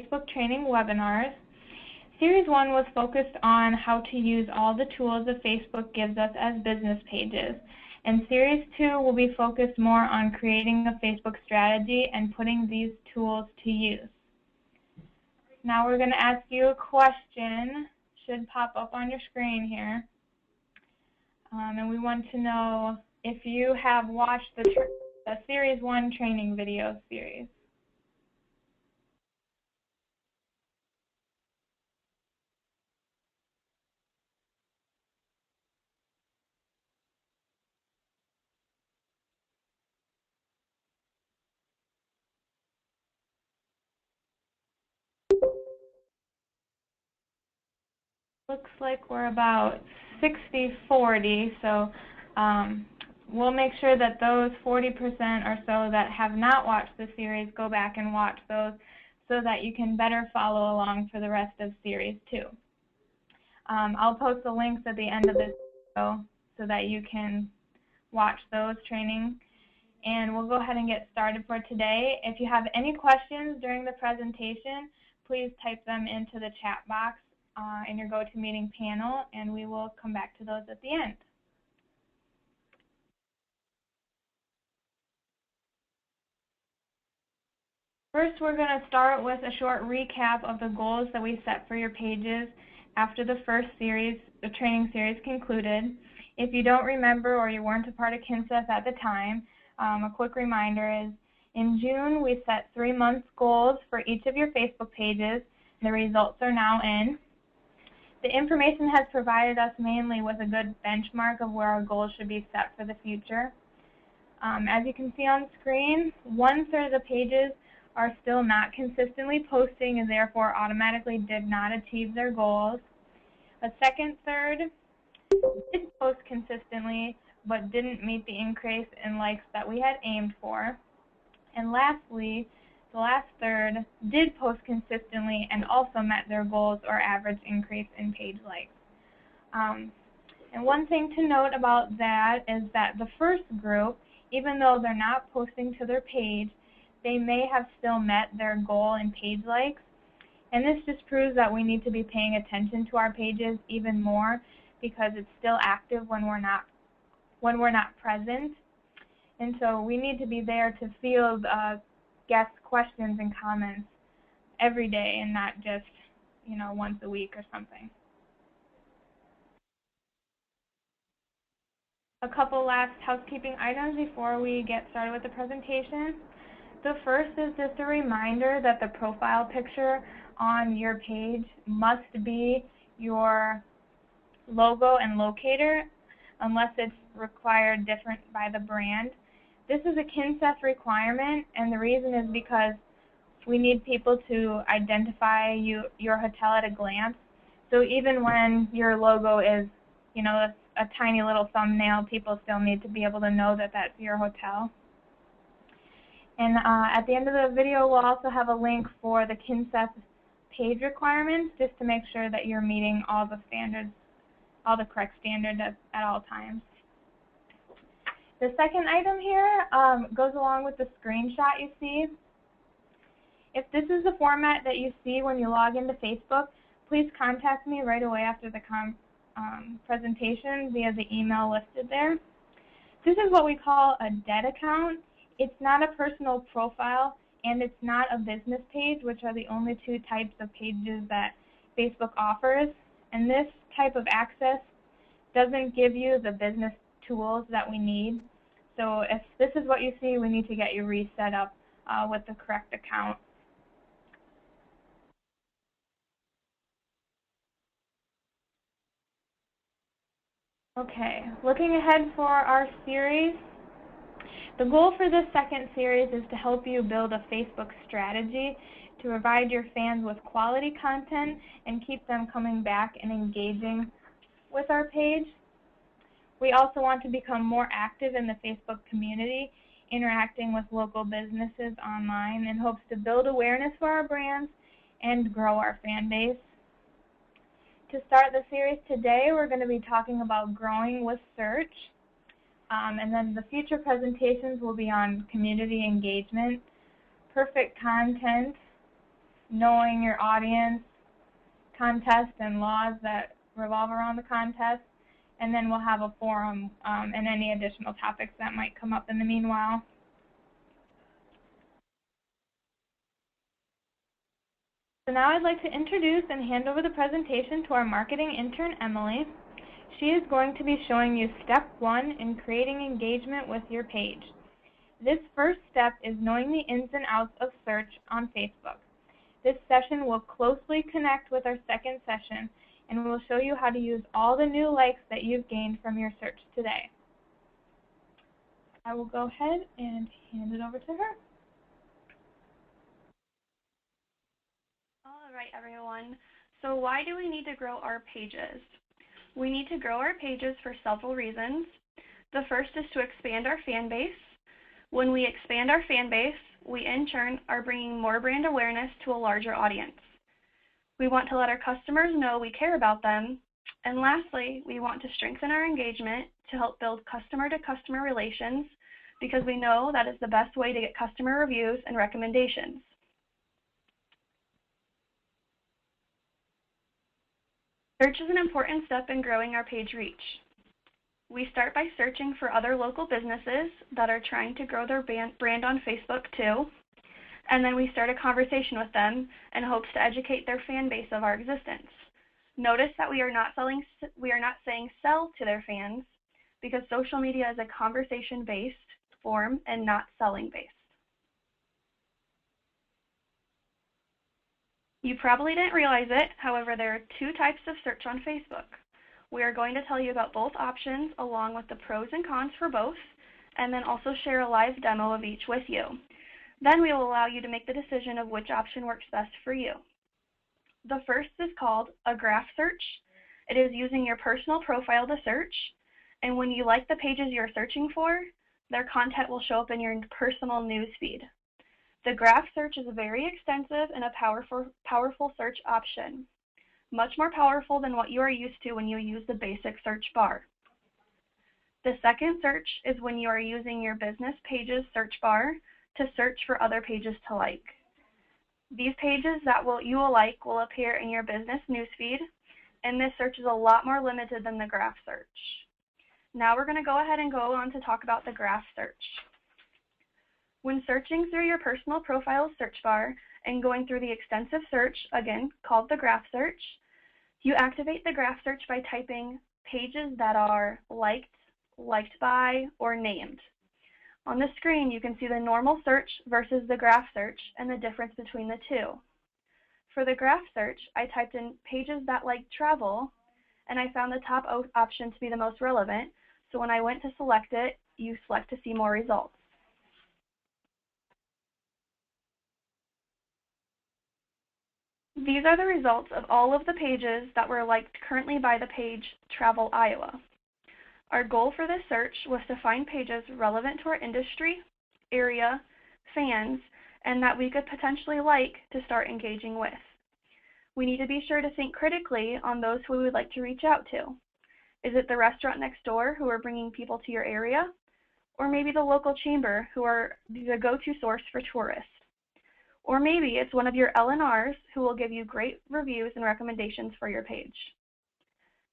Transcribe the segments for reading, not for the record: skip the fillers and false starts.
Facebook training webinars. Series 1 was focused on how to use all the tools that Facebook gives us as business pages. And Series 2 will be focused more on creating a Facebook strategy and putting these tools to use. Now we're going to ask you a question. Should pop up on your screen here. And we want to know if you have watched the Series 1 training video series. Looks like we're about 60-40, so we'll make sure that those 40% or so that have not watched the series go back and watch those so that you can better follow along for the rest of Series 2. I'll post the links at the end of this video so that you can watch those trainings. And we'll go ahead and get started for today. If you have any questions during the presentation, please type them into the chat box in your GoToMeeting panel, and we will come back to those at the end. First, we're going to start with a short recap of the goals that we set for your pages after the first series, the training series concluded. If you don't remember or you weren't a part of KINSEF at the time, a quick reminder is in June we set 3-month goals for each of your Facebook pages. The results are now in. The information has provided us mainly with a good benchmark of where our goals should be set for the future. As you can see on screen, 1/3 of the pages are still not consistently posting and therefore automatically did not achieve their goals. A second third did post consistently but didn't meet the increase in likes that we had aimed for. And lastly, the last third did post consistently and also met their goals or average increase in page likes. And one thing to note about that is that the first group, even though they're not posting to their page, they may have still met their goal in page likes. And this just proves that we need to be paying attention to our pages even more because it's still active when we're not present. And so we need to be there to field guest questions and comments every day and not just, once a week or something. A couple last housekeeping items before we get started with the presentation. The first is just a reminder that the profile picture on your page must be your logo and locator unless it's required different by the brand. This is a KINSEF requirement, and the reason is because we need people to identify your hotel at a glance. So even when your logo is, a tiny little thumbnail, people still need to be able to know that that's your hotel. And at the end of the video, we'll also have a link for the KINSEF page requirements just to make sure that you're meeting all the standards, all the correct standards at all times. The second item here goes along with the screenshot you see. If this is the format that you see when you log into Facebook, please contact me right away after the presentation via the email listed there. This is what we call a dead account. It's not a personal profile, and it's not a business page, which are the only two types of pages that Facebook offers. And this type of access doesn't give you the business tools that we need. So if this is what you see, we need to get you reset up with the correct account. Okay, looking ahead for our series, the goal for this second series is to help you build a Facebook strategy to provide your fans with quality content and keep them coming back and engaging with our page. We also want to become more active in the Facebook community, interacting with local businesses online in hopes to build awareness for our brands and grow our fan base. To start the series today, we're going to be talking about growing with search. And then the future presentations will be on community engagement, perfect content, knowing your audience, contests and laws that revolve around the contest, and then we'll have a forum and any additional topics that might come up in the meanwhile. So now I'd like to introduce and hand over the presentation to our marketing intern, Emily. She is going to be showing you step 1 in creating engagement with your page. This first step is knowing the ins and outs of search on Facebook. This session will closely connect with our second session, and we will show you how to use all the new likes that you've gained from your search today. I will go ahead and hand it over to her. All right, everyone. So why do we need to grow our pages? We need to grow our pages for several reasons. The first is to expand our fan base. When we expand our fan base, we in turn are bringing more brand awareness to a larger audience. We want to let our customers know we care about them. And lastly, we want to strengthen our engagement to help build customer-to-customer relations because we know that is the best way to get customer reviews and recommendations. Search is an important step in growing our page reach. We start by searching for other local businesses that are trying to grow their brand on Facebook too, and then we start a conversation with them in hopes to educate their fan base of our existence. Notice that we are not saying sell to their fans because social media is a conversation-based form and not selling-based. You probably didn't realize it, however, there are 2 types of search on Facebook. We are going to tell you about both options along with the pros and cons for both, and then also share a live demo of each with you. Then we will allow you to make the decision of which option works best for you. The first is called a graph search. It is using your personal profile to search, and when you like the pages you're searching for, their content will show up in your personal news feed. The graph search is very extensive and a powerful search option, much more powerful than what you are used to when you use the basic search bar. The second search is when you are using your business pages search bar to search for other pages to like. These pages that you will like will appear in your business newsfeed, and this search is a lot more limited than the graph search. Now we're going to go ahead and go on to talk about the graph search. When searching through your personal profile search bar and going through the extensive search, again called the graph search, you activate the graph search by typing pages that are liked, liked by, or named. On the screen, you can see the normal search versus the graph search and the difference between the two. For the graph search, I typed in pages that like travel, and I found the top option to be the most relevant, so when I went to select it, you select to see more results. These are the results of all of the pages that were liked currently by the page Travel Iowa. Our goal for this search was to find pages relevant to our industry, area, fans, and that we could potentially like to start engaging with. We need to be sure to think critically on those who we would like to reach out to. Is it the restaurant next door who are bringing people to your area? Or maybe the local chamber who are the go-to source for tourists? Or maybe it's one of your LNRs who will give you great reviews and recommendations for your page.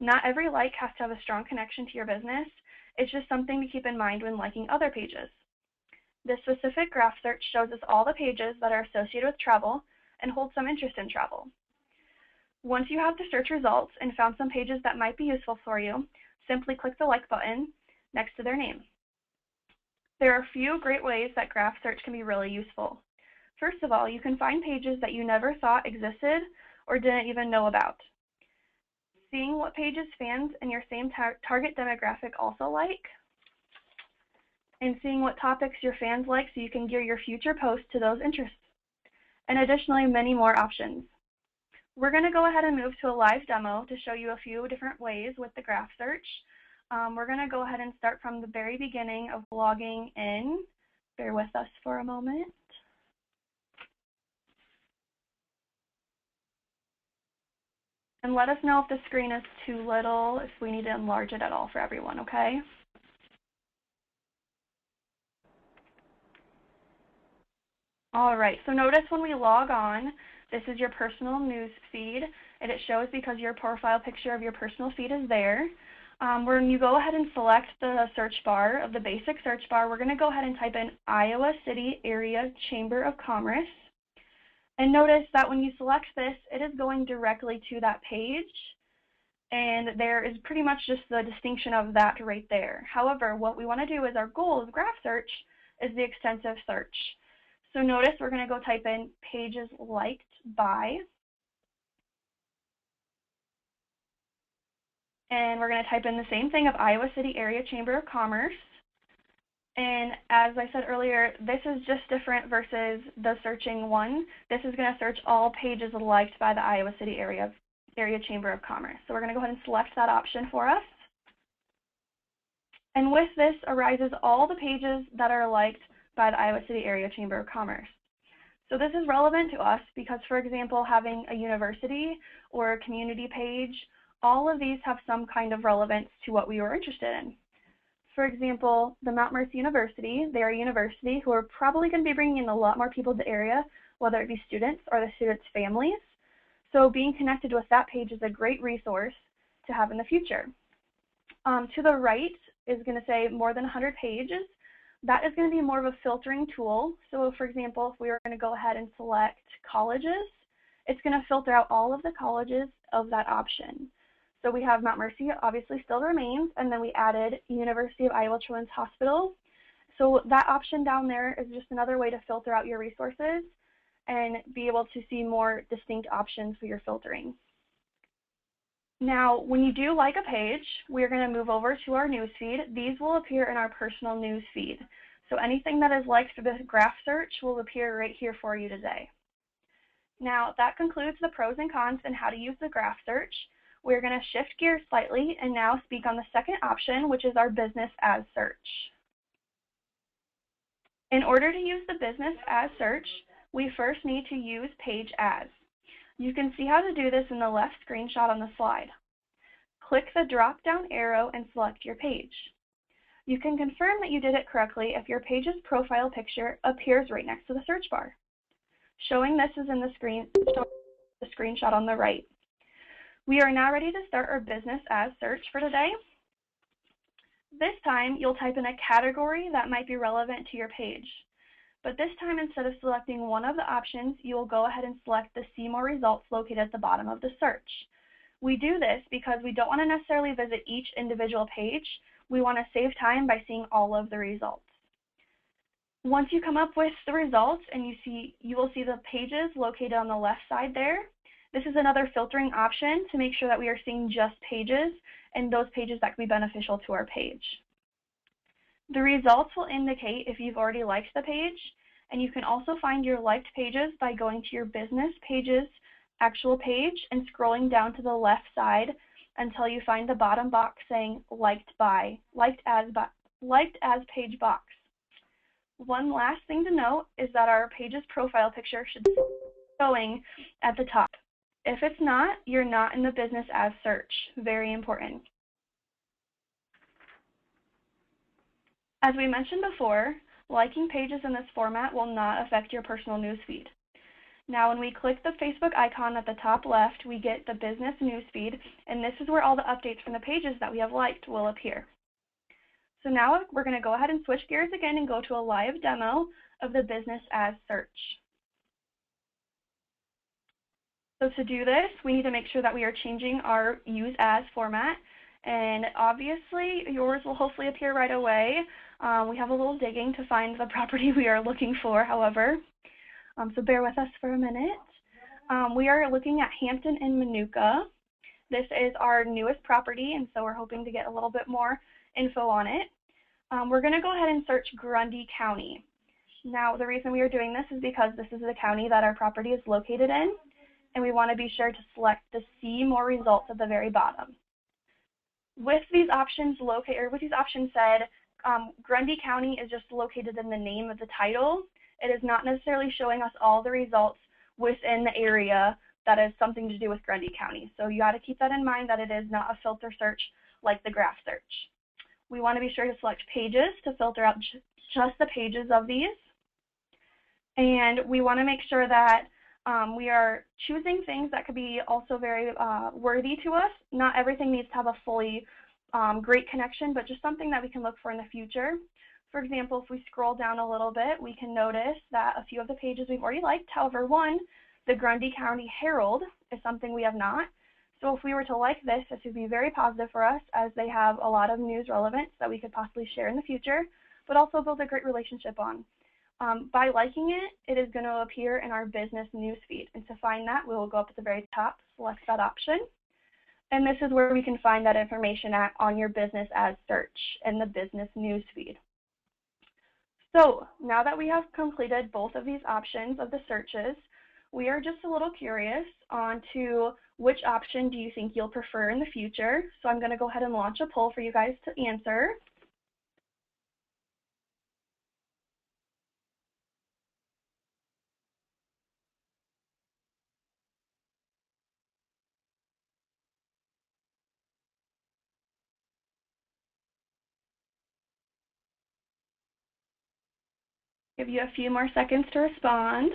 Not every like has to have a strong connection to your business. It's just something to keep in mind when liking other pages. This specific graph search shows us all the pages that are associated with travel and hold some interest in travel. Once you have the search results and found some pages that might be useful for you, simply click the like button next to their name. There are a few great ways that graph search can be really useful. First of all, you can find pages that you never thought existed or didn't even know about. Seeing what pages fans in your same target demographic also like, and seeing what topics your fans like so you can gear your future posts to those interests. And additionally, many more options. We're going to go ahead and move to a live demo to show you a few different ways with the graph search. We're going to go ahead and start from the very beginning of logging in. Bear with us for a moment. And let us know if the screen is too little, if we need to enlarge it at all for everyone, okay? All right, so notice when we log on, this is your personal news feed, and it shows because your profile picture of your personal feed is there. When you go ahead and select the search bar of the basic search bar, we're going to go ahead and type in Iowa City Area Chamber of Commerce. And notice that when you select this, it is going directly to that page. And there is pretty much just the distinction of that right there. However, what we want to do is our goal of graph search is the extensive search. So notice we're going to go type in pages liked by. And we're going to type in the same thing of Iowa City Area Chamber of Commerce. And as I said earlier, this is just different versus the searching one. This is going to search all pages liked by the Iowa City Area Chamber of Commerce. So we're going to go ahead and select that option for us. And with this arises all the pages that are liked by the Iowa City Area Chamber of Commerce. So this is relevant to us because, for example, having a university or a community page, all of these have some kind of relevance to what we were interested in. For example, the Mount Mercy University, they're a university who are probably going to be bringing in a lot more people to the area, whether it be students or the students' families. So being connected with that page is a great resource to have in the future. To the right is going to say more than 100 pages. That is going to be more of a filtering tool. So for example, if we were going to go ahead and select colleges, it's going to filter out all of the colleges of that option. So we have Mount Mercy obviously still remains, and then we added University of Iowa Children's Hospital. So that option down there is just another way to filter out your resources and be able to see more distinct options for your filtering. Now, when you do like a page, we're going to move over to our newsfeed. These will appear in our personal newsfeed. So anything that is liked for the graph search will appear right here for you today. Now, that concludes the pros and cons and how to use the graph search. We're going to shift gears slightly and now speak on the second option, which is our business as search. In order to use the business as search, we first need to use page as. You can see how to do this in the left screenshot on the slide. Click the drop-down arrow and select your page. You can confirm that you did it correctly if your page's profile picture appears right next to the search bar. Showing this is in the screenshot on the right. We are now ready to start our business as search for today. This time, you'll type in a category that might be relevant to your page. But this time, instead of selecting one of the options, you will go ahead and select the See More results located at the bottom of the search. We do this because we don't want to necessarily visit each individual page. We want to save time by seeing all of the results. Once you come up with the results and you will see the pages located on the left side there. This is another filtering option to make sure that we are seeing just pages and those pages that can be beneficial to our page. The results will indicate if you've already liked the page, and you can also find your liked pages by going to your business pages actual page and scrolling down to the left side until you find the bottom box saying liked as page box. One last thing to note is that our page's profile picture should be showing at the top. If it's not, you're not in the business as search. Very important. As we mentioned before, liking pages in this format will not affect your personal newsfeed. Now, when we click the Facebook icon at the top left, we get the business newsfeed, and this is where all the updates from the pages that we have liked will appear. So now we're going to go ahead and switch gears again and go to a live demo of the business as search. So to do this, we need to make sure that we are changing our use as format, and obviously yours will hopefully appear right away. We have a little digging to find the property we are looking for, however, so bear with us for a minute. We are looking at Hampton in Minooka. This is our newest property, and so we're hoping to get a little bit more info on it. We're going to go ahead and search Grundy County. Now, the reason we are doing this is because this is the county that our property is located in, and we want to be sure to select the See More results at the very bottom. With these options said, Grundy County is just located in the name of the title. It is not necessarily showing us all the results within the area that has something to do with Grundy County. So you got to keep that in mind, that it is not a filter search like the graph search. We want to be sure to select pages to filter out just the pages of these. And we want to make sure that we are choosing things that could be also very worthy to us. Not everything needs to have a fully great connection, but just something that we can look for in the future. For example, if we scroll down a little bit, we can notice that a few of the pages we've already liked. However, one, the Grundy County Herald, is something we have not. So if we were to like this would be very positive for us, as they have a lot of news relevance that we could possibly share in the future, but also build a great relationship on. By liking it, it is going to appear in our business newsfeed. And to find that, we will go up at the very top, select that option. And this is where we can find that information on your business as search in the business newsfeed. So now that we have completed both of these options of the searches, we are just a little curious on to which option do you think you'll prefer in the future. So I'm going to go ahead and launch a poll for you guys to answer. Give you a few more seconds to respond.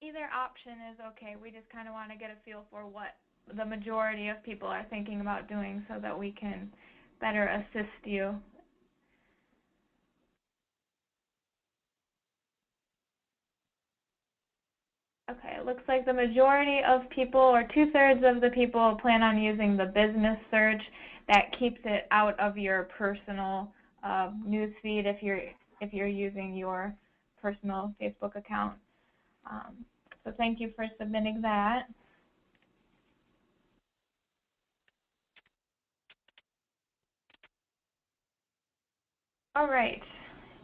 Either option is okay. We just kind of want to get a feel for what the majority of people are thinking about doing so that we can better assist you. Okay, it looks like the majority of people, or 2/3 of the people, plan on using the business search. That keeps it out of your personal newsfeed if you're using your personal Facebook account. So thank you for submitting that. All right,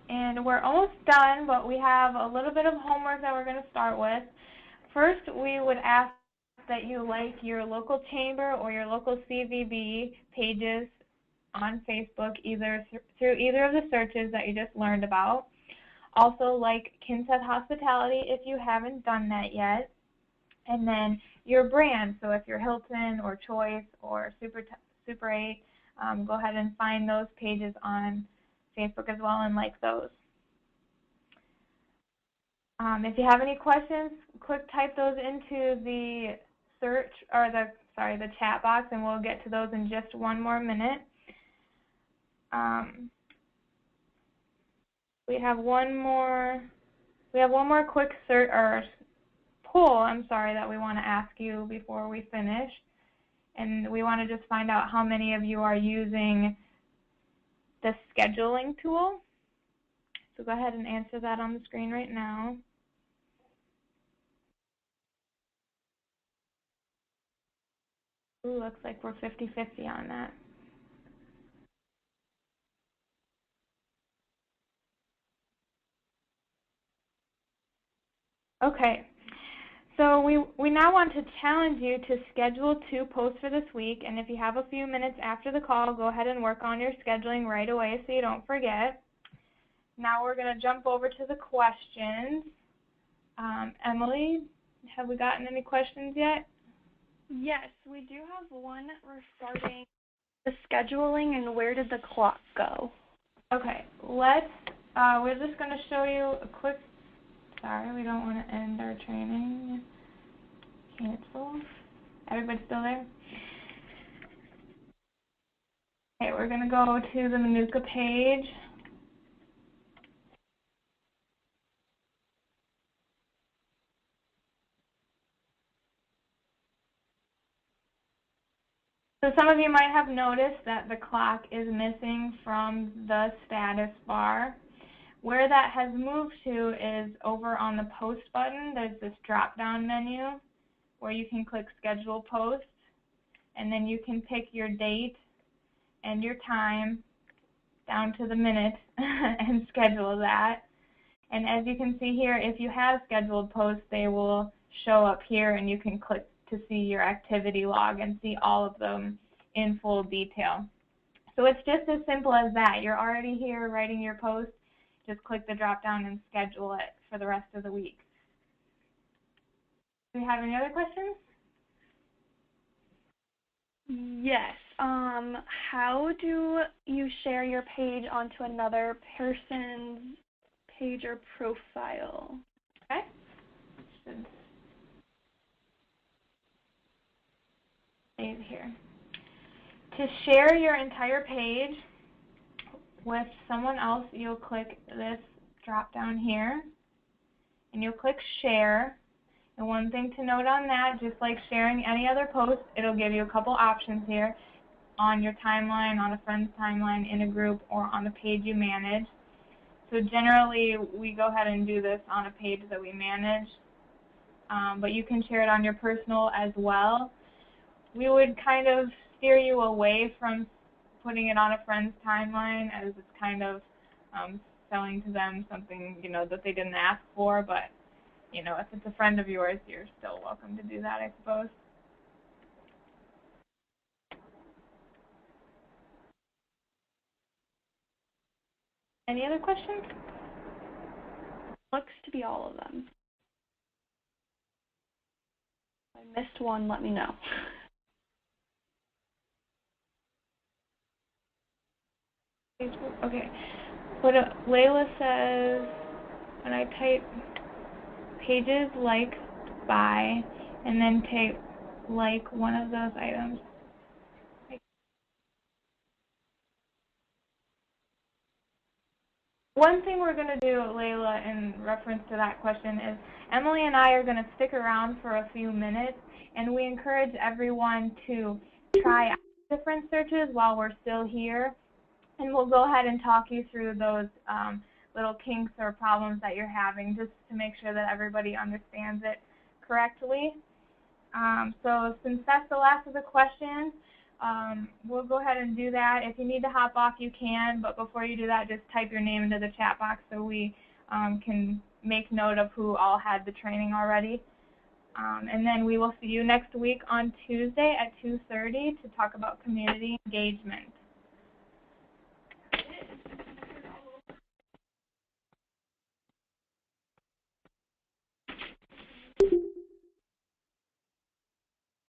and we're almost done, but we have a little bit of homework that we're going to start with. First, we would ask that you like your local chamber or your local CVB pages on Facebook, either through either of the searches that you just learned about. Also, like Kintec Hospitality if you haven't done that yet. And then your brand, so if you're Hilton or Choice or Super 8, go ahead and find those pages on Facebook as well and like those. If you have any questions, quick type those into the search or the chat box, and we'll get to those in just one more minute. We have one more quick search or poll, that we want to ask you before we finish, and we want to just find out how many of you are using the scheduling tool. So go ahead and answer that on the screen right now. Ooh, looks like we're 50-50 on that. Okay, so we now want to challenge you to schedule 2 posts for this week, and if you have a few minutes after the call, go ahead and work on your scheduling right away so you don't forget. Now we're going to jump over to the questions. Emily, have we gotten any questions yet? Yes, we do have one regarding the scheduling and where did the clock go. Okay, we're just going to show you a quick, sorry, we don't want to end our training. Cancel. Everybody still there? Okay, we're going to go to the Manuka page. So some of you might have noticed that the clock is missing from the status bar. Where that has moved to is over on the post button. There's this drop-down menu where you can click schedule posts, and then you can pick your date and your time down to the minute and schedule that. And as you can see here, if you have scheduled posts, they will show up here, and you can click to see your activity log and see all of them in full detail. So it's just as simple as that. You're already here writing your post. Just click the drop down and schedule it for the rest of the week. Do you have any other questions? Yes. How do you share your page onto another person's page or profile? Okay. Should save here. To share your entire page with someone else, you'll click this drop down here, and you'll click share. And one thing to note on that, just like sharing any other post, it'll give you a couple options here on your timeline, on a friend's timeline, in a group, or on the page you manage. So generally, we go ahead and do this on a page that we manage, but you can share it on your personal as well. We would kind of steer you away from putting it on a friend's timeline, as it's kind of selling to them something, you know, that they didn't ask for, but you know, if it's a friend of yours, you're still welcome to do that, I suppose. Any other questions? Looks to be all of them. If I missed one, let me know. Okay. What Layla says, when I type pages liked by, and then type like one of those items. One thing we're going to do, Layla, in reference to that question is Emily and I are going to stick around for a few minutes, and we encourage everyone to try out different searches while we're still here, and we'll go ahead and talk you through those little kinks or problems that you're having, just to make sure that everybody understands it correctly. So since that's the last of the questions, we'll go ahead and do that. If you need to hop off, you can, but before you do that, just type your name into the chat box so we can make note of who all had the training already. And then we will see you next week on Tuesday at 2:30 to talk about community engagement.